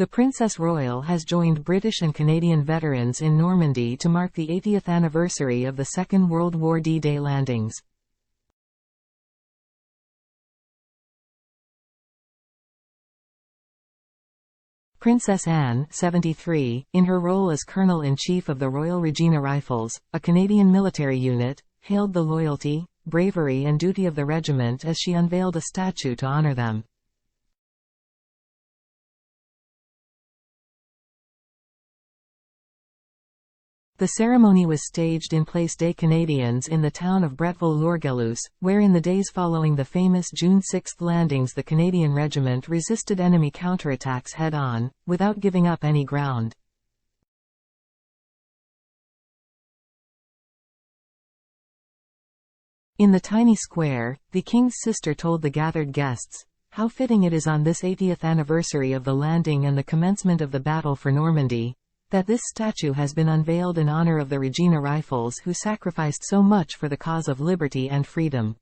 The Princess Royal has joined British and Canadian veterans in Normandy to mark the 80th anniversary of the Second World War D-Day landings. Princess Anne, 73, in her role as Colonel-in-Chief of the Royal Regina Rifles, a Canadian military unit, hailed the loyalty, bravery and duty of the regiment as she unveiled a statue to honour them. The ceremony was staged in Place des Canadiens in the town of Bretteville-Lourgelous, where in the days following the famous June 6 landings the Canadian regiment resisted enemy counterattacks head-on, without giving up any ground. In the tiny square, the King's sister told the gathered guests, "How fitting it is on this 80th anniversary of the landing and the commencement of the battle for Normandy, that this statue has been unveiled in honor of the Regina Rifles who sacrificed so much for the cause of liberty and freedom."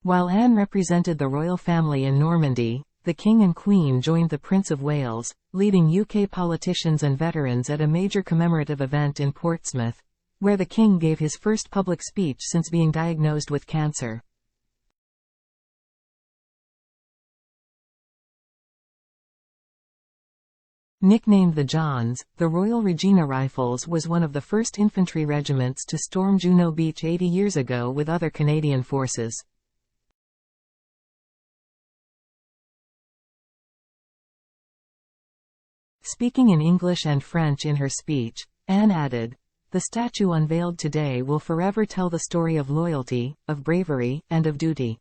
While Anne represented the royal family in Normandy, the King and Queen joined the Prince of Wales, leading UK politicians and veterans at a major commemorative event in Portsmouth, where the King gave his first public speech since being diagnosed with cancer. Nicknamed the Johns, the Royal Regina Rifles was one of the first infantry regiments to storm Juno Beach 80 years ago with other Canadian forces. Speaking in English and French in her speech, Anne added, "The statue unveiled today will forever tell the story of loyalty, of bravery, and of duty.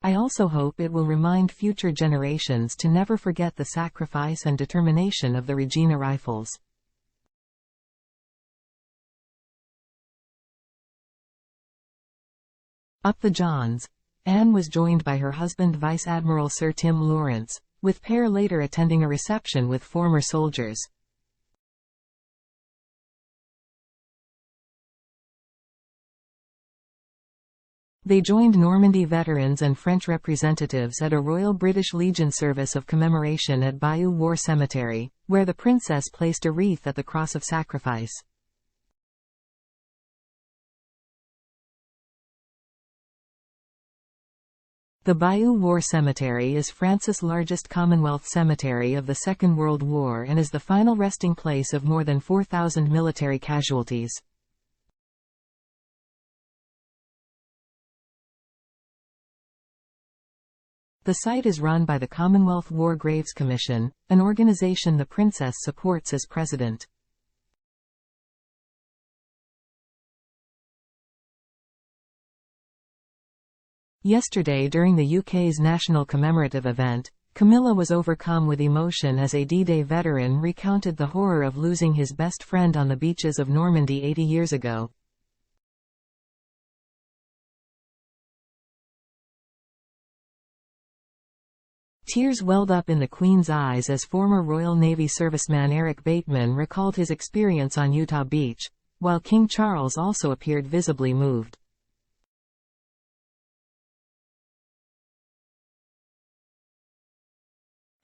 I also hope it will remind future generations to never forget the sacrifice and determination of the Regina Rifles." Up the Johns, Anne was joined by her husband Vice Admiral Sir Tim Lawrence, with pair later attending a reception with former soldiers. They joined Normandy veterans and French representatives at a Royal British Legion service of commemoration at Bayeux War Cemetery, where the princess placed a wreath at the Cross of Sacrifice. The Bayeux War Cemetery is France's largest Commonwealth cemetery of the Second World War and is the final resting place of more than 4,000 military casualties. The site is run by the Commonwealth War Graves Commission, an organization the Princess supports as president. Yesterday during the UK's national commemorative event, Camilla was overcome with emotion as a D-Day veteran recounted the horror of losing his best friend on the beaches of Normandy 80 years ago. Tears welled up in the Queen's eyes as former Royal Navy serviceman Eric Bateman recalled his experience on Utah Beach, while King Charles also appeared visibly moved.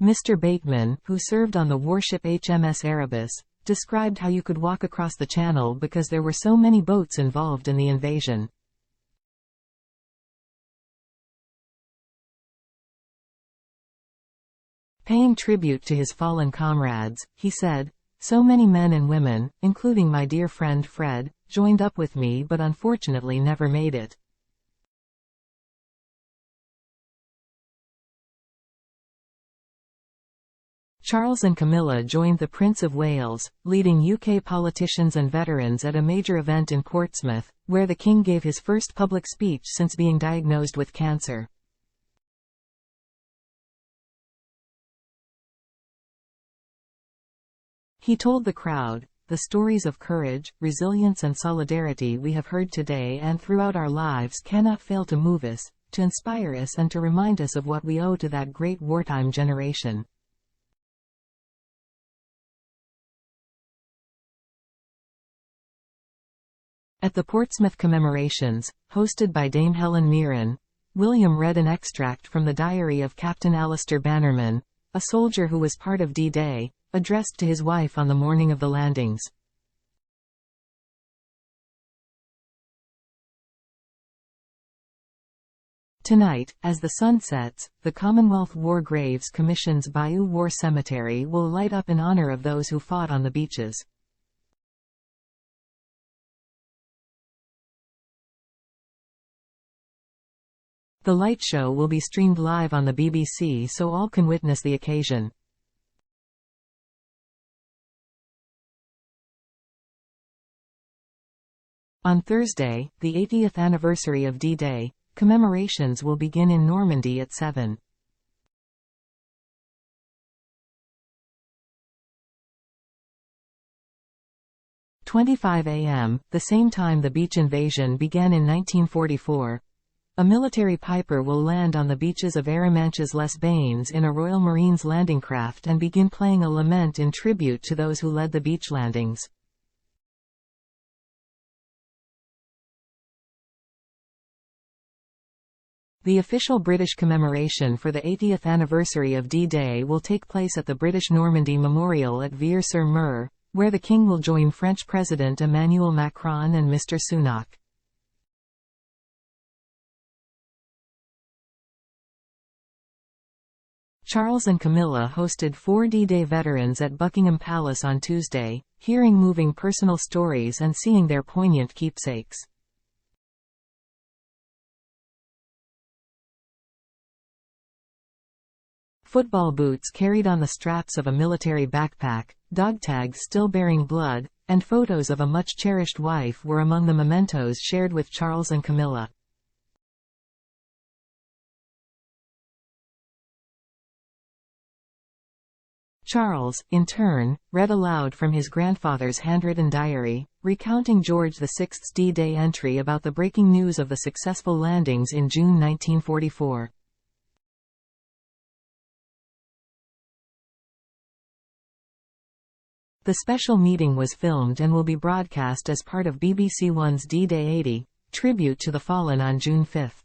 Mr. Bateman, who served on the warship HMS Erebus, described how you could walk across the channel because there were so many boats involved in the invasion. Paying tribute to his fallen comrades, he said, "So many men and women, including my dear friend Fred, joined up with me but unfortunately never made it." Charles and Camilla joined the Prince of Wales, leading UK politicians and veterans at a major event in Portsmouth, where the King gave his first public speech since being diagnosed with cancer. He told the crowd, "The stories of courage, resilience and solidarity we have heard today and throughout our lives cannot fail to move us, to inspire us and to remind us of what we owe to that great wartime generation." At the Portsmouth commemorations, hosted by Dame Helen Mirren, William read an extract from the diary of Captain Alistair Bannerman, a soldier who was part of D-Day, addressed to his wife on the morning of the landings. Tonight, as the sun sets, the Commonwealth War Graves Commission's Bayou War Cemetery will light up in honor of those who fought on the beaches. The light show will be streamed live on the BBC so all can witness the occasion. On Thursday, the 80th anniversary of D-Day, commemorations will begin in Normandy at 7:25 a.m., the same time the beach invasion began in 1944. A military piper will land on the beaches of Arromanches-les-Bains in a Royal Marines landing craft and begin playing a lament in tribute to those who led the beach landings. The official British commemoration for the 80th anniversary of D-Day will take place at the British Normandy Memorial at Vire-sur-Mer, where the King will join French President Emmanuel Macron and Mr. Sunak. Charles and Camilla hosted 4 D-Day veterans at Buckingham Palace on Tuesday, hearing moving personal stories and seeing their poignant keepsakes. Football boots carried on the straps of a military backpack, dog tags still bearing blood, and photos of a much-cherished wife were among the mementos shared with Charles and Camilla. Charles, in turn, read aloud from his grandfather's handwritten diary, recounting George VI's D-Day entry about the breaking news of the successful landings in June 1944. The special meeting was filmed and will be broadcast as part of BBC One's D-Day 80, tribute to the fallen on June 5.